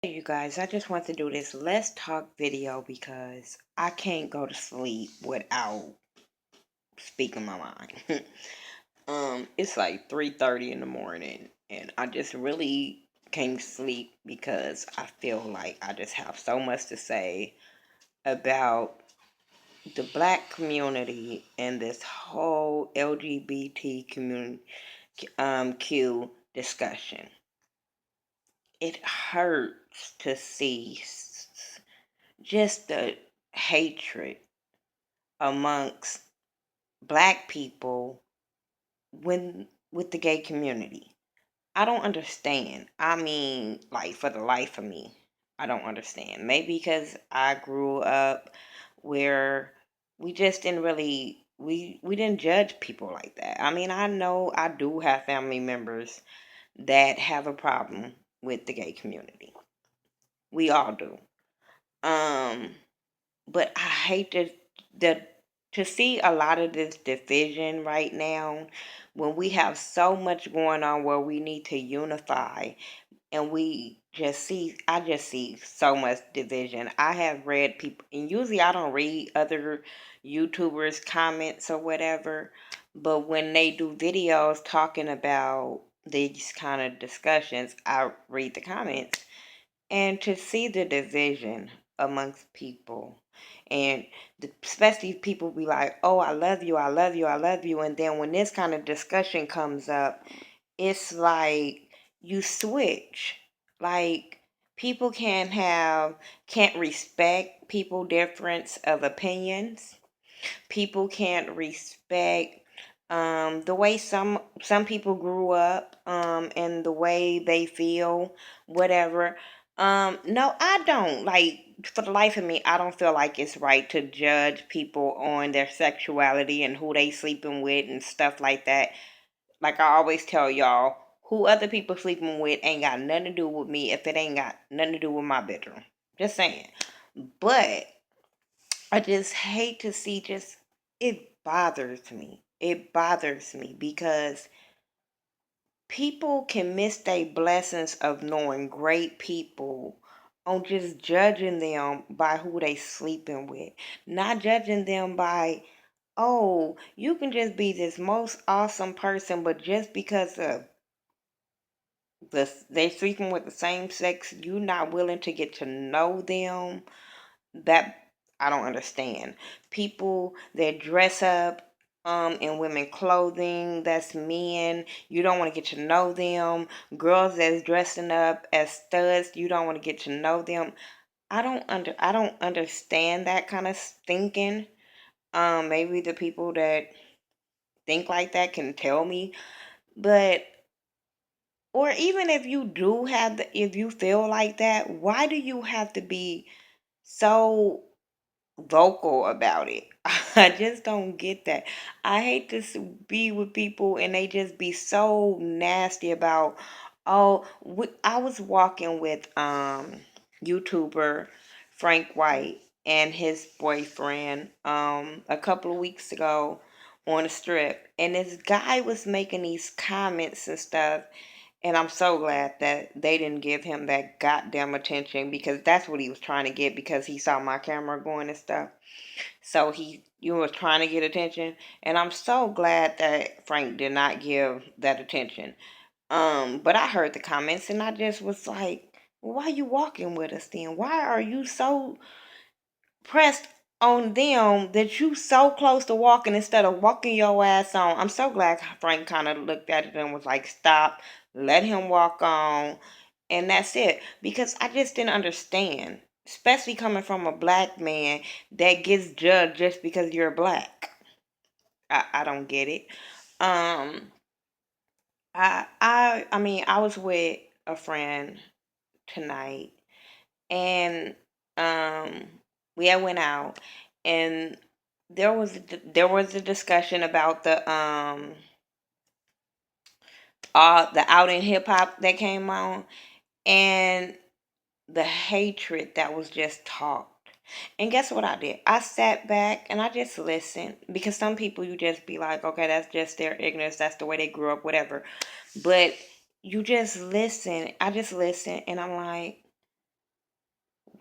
Hey you guys, I just want to do this let's talk video because I can't go to sleep without speaking my mind. It's like 3:30 in the morning and I just really can't sleep because I feel like I just have so much to say about the black community and this whole LGBT community Q discussion. It hurts to see just the hatred amongst black people when with the gay community. I don't understand. I mean, like for the life of me, I don't understand. Maybe because I grew up where we just didn't really we didn't judge people like that. I mean, I know I do have family members that have a problem with the gay community. We all do. Um but I hate the to see a lot of this division right now when we have so much going on where we need to unify and we just see I just see so much division. I have read people and usually I don't read other YouTubers comments or whatever, but when they do videos talking about these kind of discussions, I read the comments and to see the division amongst people and especially people be like, oh, I love you, I love you, I love you, and then when this kind of discussion comes up, it's like you switch. Like people can't respect people difference of opinions. People can't respect the way some people grew up, and the way they feel, whatever. No, I don't. Like, for the life of me, I don't feel like it's right to judge people on their sexuality and who they sleeping with and stuff like that. Like I always tell y'all, who other people sleeping with ain't got nothing to do with me if it ain't got nothing to do with my bedroom. Just saying. But I just hate to see just it bothers me. It bothers me because people can miss their blessings of knowing great people on just judging them by who they sleeping with. Not judging them by, oh, you can just be this most awesome person, but just because of they sleeping with the same sex, you not willing to get to know them. That I don't understand. People that dress up in women clothing, that's men. You don't want to get to know them. Girls that's dressing up as studs, you don't want to get to know them. I don't understand that kind of thinking. Maybe the people that think like that can tell me, but or even if you do have if you feel like that, why do you have to be so vocal about it? I just don't get that. I hate to be with people and they just be so nasty about, oh, I was walking with YouTuber Frank White and his boyfriend a couple of weeks ago on the strip, and this guy was making these comments and stuff, and I'm so glad that they didn't give him that goddamn attention because that's what he was trying to get because he saw my camera going and stuff. So you was trying to get attention, and I'm so glad that Frank did not give that attention. But I heard the comments and I just was like, well, why are you walking with us then? Why are you so pressed on them that you so close to walking instead of walking your ass on? I'm so glad Frank kind of looked at it and was like, stop, let him walk on, and that's it. Because I just didn't understand, especially coming from a black man that gets judged just because you're black. I don't get it. Um, I mean, I was with a friend tonight, and um, we had went out, and there was a discussion about the out in hip hop that came on, and the hatred that was just talked. And guess what I did? I sat back and I just listened because some people you just be like, okay, that's just their ignorance, that's the way they grew up, whatever. But you just listen. I just listen and I'm like,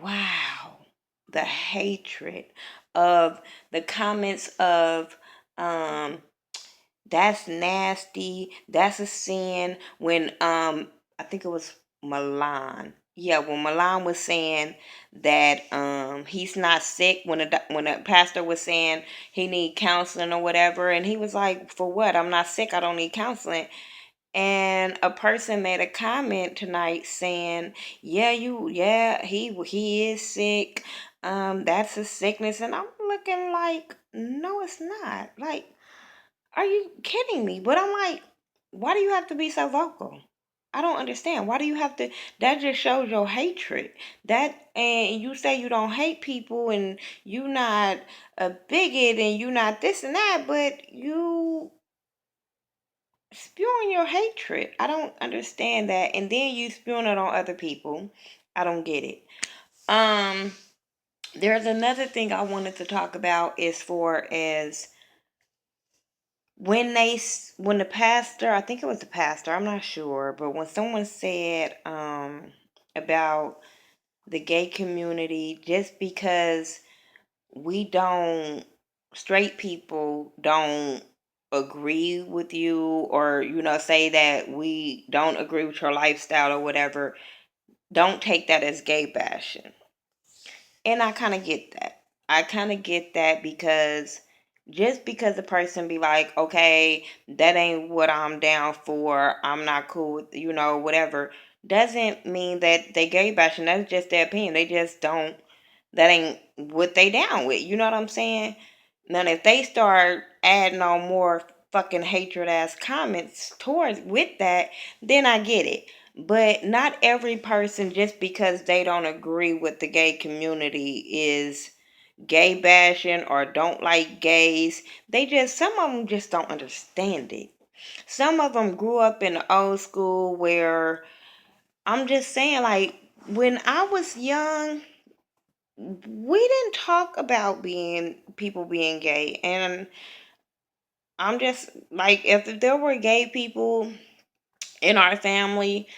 wow, the hatred of the comments of, um that's nasty, that's a sin. When I think it was Milan. Yeah, when Milan was saying that he's not sick, when when a pastor was saying he need counseling or whatever, and he was like, for what? I'm not sick, I don't need counseling. And a person made a comment tonight saying, yeah, he is sick. That's a sickness. And I'm looking like, no, it's not. Like, are you kidding me? But I'm like, why do you have to be so vocal? I don't understand. Why do you have to? That just shows your hatred. That, and you say you don't hate people and you not a bigot and you not this and that, but you spewing your hatred. I don't understand that. And then you spewing it on other people. I don't get it. Um, there's another thing I wanted to talk about as far as when the pastor, I think it was the pastor, I'm not sure, but when someone said about the gay community, just because we don't, straight people don't agree with you, or say that we don't agree with your lifestyle or whatever, don't take that as gay bashing. And I kind of get that. I kind of get that because just because the person be like, okay, that ain't what I'm down for, I'm not cool with, whatever, doesn't mean that they gay bashing. That's just their opinion. They just don't, that ain't what they down with. You know what I'm saying? Now, if they start adding on more fucking hatred ass comments towards with that, then I get it. But not every person, just because they don't agree with the gay community, is gay bashing or don't like gays. Some of them just don't understand it. Some of them grew up in the old school where, I'm just saying, like, when I was young, we didn't talk about people being gay. And I'm just like, if there were gay people in our family,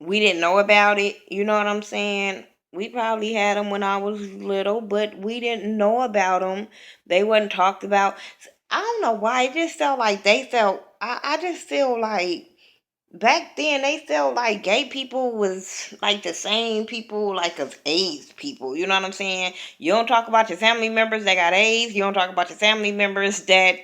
we didn't know about it. You know what I'm saying? We probably had them when I was little, but we didn't know about them. They wasn't talked about. I don't know why. It just felt like they felt. I just feel like back then they felt like gay people was like the same people like as AIDS people. You know what I'm saying? You don't talk about your family members that got AIDS. You don't talk about your family members that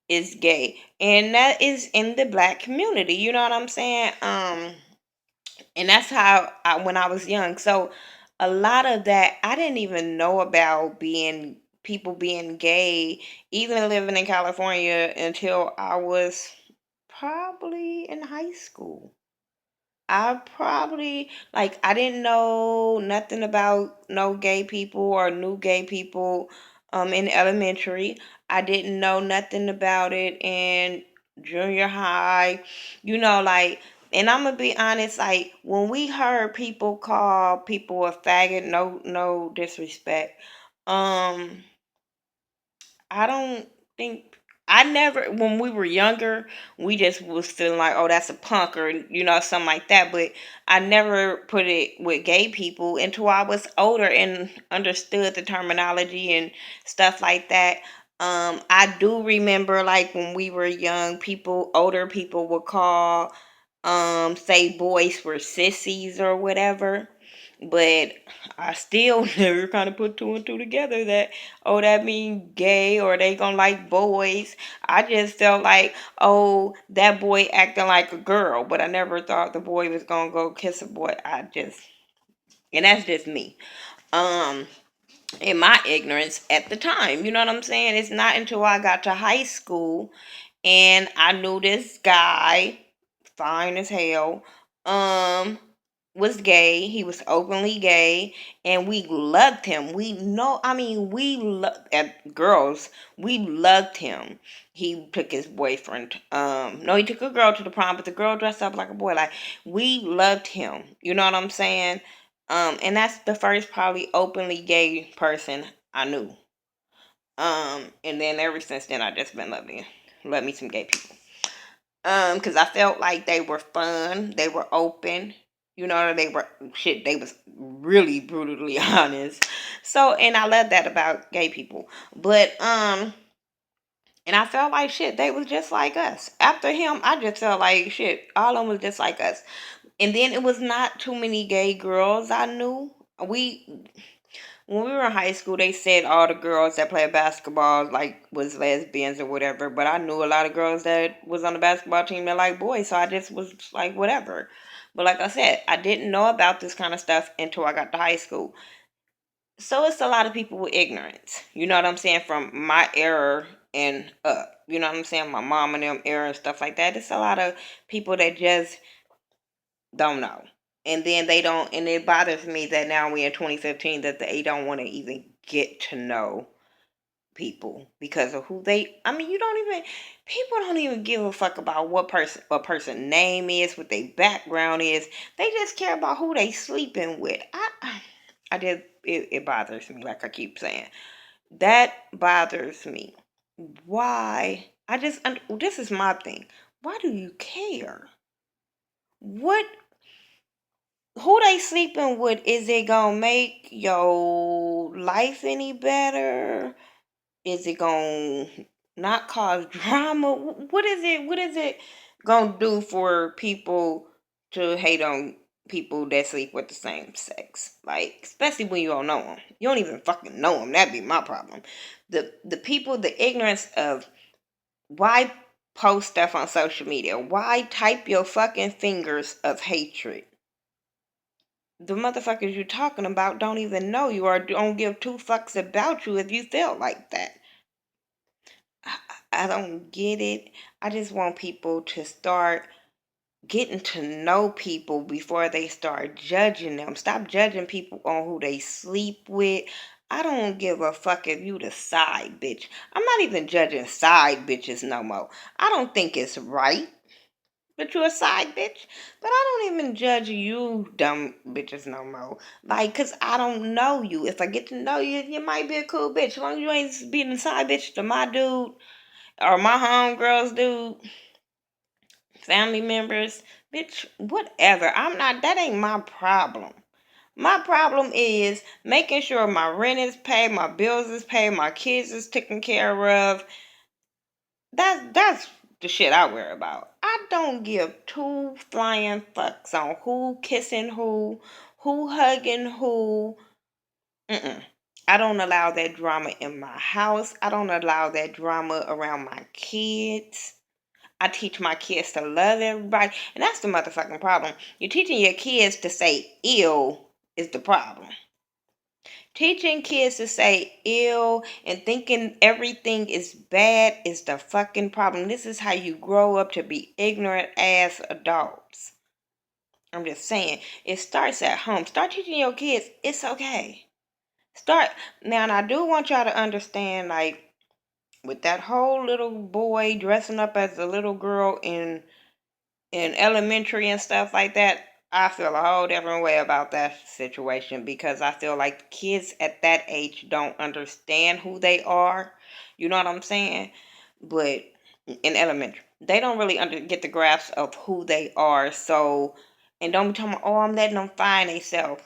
is gay, and that is in the black community. You know what I'm saying? And that's how when I was young. So a lot of that I didn't even know about being people being gay, even living in California, until I was probably in high school. I probably, like, I didn't know nothing about no gay people or new gay people in elementary. I didn't know nothing about it in junior high. Like, and I'm gonna be honest, like, when we heard people call people a faggot, no disrespect. Um I don't think, I never, when we were younger, we just was feeling like, oh, that's a punk, or something like that. But I never put it with gay people until I was older and understood the terminology and stuff like that. I do remember, like, when we were young, older people would call, say boys were sissies or whatever. But I still never kind of put two and two together that, oh, that mean gay or they gonna like boys. I just felt like, oh, that boy acting like a girl, but I never thought the boy was gonna go kiss a boy. And that's just me. Um, in my ignorance at the time, you know what I'm saying? It's not until I got to high school and I knew this guy, fine as hell, um, was gay. He was openly gay, and we loved him. We know, I mean, we loved, at girls, we loved him. He took his boyfriend. No, he took a girl to the prom, but the girl dressed up like a boy. Like, we loved him. You know what I'm saying? And that's the first probably openly gay person I knew. And then ever since then, I just been love me some gay people. Because I felt like they were fun, they were open, You know, they was really brutally honest. So, and I love that about gay people. But and I felt like shit, they was just like us. After him, I just felt like shit, all of them was just like us. And then it was not too many gay girls I knew. We When we were in high school, they said all the girls that played basketball like was lesbians or whatever. But I knew a lot of girls that was on the basketball team that like boys, so I just was like whatever. But like I said, I didn't know about this kind of stuff until I got to high school. So it's a lot of people with ignorance. You know what I'm saying? From my era and up. You know what I'm saying? My mom and them era and stuff like that. It's a lot of people that just don't know. And then they don't, and it bothers me that now we're in 2015 that they don't want to even get to know people because of who they, I mean, you don't even, people don't even give a fuck about what person name is, what their background is. They just care about who they sleeping with. I just, it bothers me, like I keep saying. That bothers me. Why? This is my thing. Why do you care? What who they sleeping with, is it gonna make your life any better? Is it gonna not cause drama? What is it gonna do for people to hate on people that sleep with the same sex? Like, especially when you don't know them. You don't even fucking know them. That'd be my problem. The people, the ignorance of why post stuff on social media, why type your fucking fingers of hatred. The motherfuckers you're talking about don't even know you or don't give two fucks about you if you feel like that. I don't get it. I just want people to start getting to know people before they start judging them. Stop judging people on who they sleep with. I don't give a fuck if you the side bitch. I'm not even judging side bitches no more. I don't think it's right. But you a side bitch. But I don't even judge you dumb bitches no more. Like, cause I don't know you. If I get to know you, you might be a cool bitch. As long as you ain't being a side bitch to my dude or my homegirls dude, family members, bitch, whatever. That ain't my problem. My problem is making sure my rent is paid, my bills is paid, my kids is taken care of. That's the shit I worry about. I don't give two flying fucks on who kissing who hugging who. Mm-mm. I don't allow that drama in my house. I don't allow that drama around my kids. I teach my kids to love everybody, and that's the motherfucking problem. You're teaching your kids to say ill is the problem. Teaching kids to say ill and thinking everything is bad is the fucking problem. This is how you grow up to be ignorant ass adults. I'm just saying, it starts at home. Start teaching your kids it's okay. Start now, and I do want y'all to understand, like, with that whole little boy dressing up as a little girl in elementary and stuff like that, I feel a whole different way about that situation because I feel like kids at that age don't understand who they are. You know what I'm saying? But in elementary, they don't really get the grasp of who they are. So, and don't be talking about, oh, I'm letting them find themselves.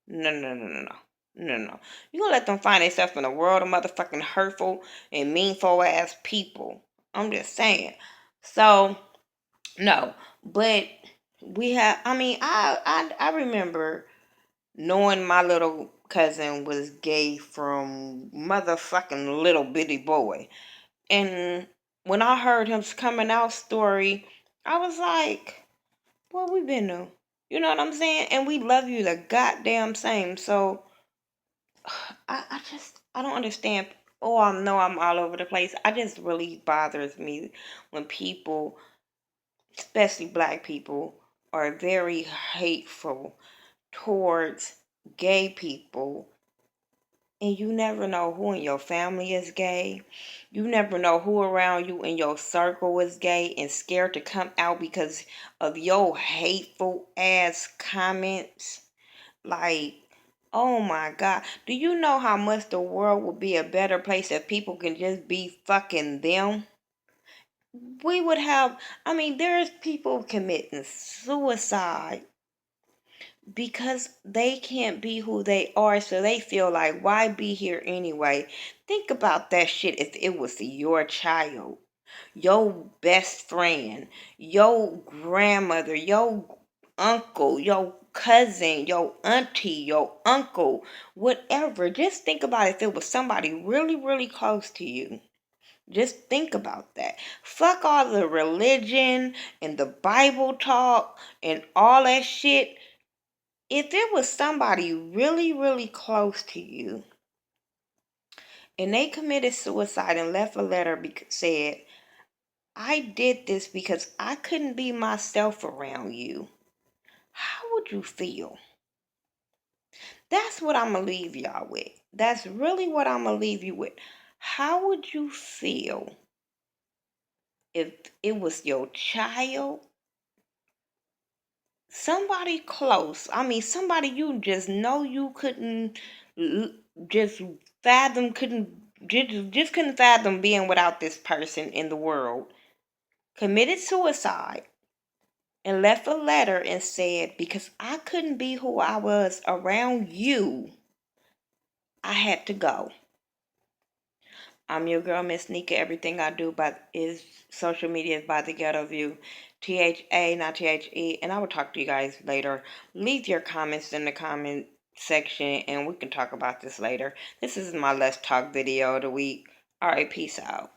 No, no, no, no, no. No, no. You gonna let them find themselves in a world of motherfucking hurtful and meanful ass people. I'm just saying. So, no, but we have. I mean, I remember knowing my little cousin was gay from motherfucking little bitty boy, and when I heard his coming out story, I was like, "What we been to?" You know what I'm saying? And we love you the goddamn same. So I don't understand. Oh, I know I'm all over the place. I just really bothers me when people, especially black people, are very hateful towards gay people, and you never know who in your family is gay. You never know who around you in your circle is gay and scared to come out because of your hateful ass comments. Like, oh my God. Do you know how much the world would be a better place if people can just be fucking them? We would have, I mean, there's people committing suicide because they can't be who they are, so they feel like, why be here anyway? Think about that shit if it was your child, your best friend, your grandmother, your uncle, your cousin, your auntie, your uncle, whatever. Just think about if it was somebody really, really close to you. Just think about that. Fuck all the religion and the Bible talk and all that shit. If it was somebody really, really close to you and they committed suicide and left a letter said, I did this because I couldn't be myself around you, how would you feel? That's what I'm going to leave y'all with. That's really what I'm going to leave you with. How would you feel if it was your child, somebody close? I mean, somebody you just know you couldn't just fathom, just couldn't fathom being without this person in the world, committed suicide and left a letter and said, because I couldn't be who I was around you, I had to go. I'm your girl, Miss Nika. Everything I do is social media is by the Ghetto View. THA, not THE. And I will talk to you guys later. Leave your comments in the comment section and we can talk about this later. This is my Let's Talk video of the week. Alright, peace out.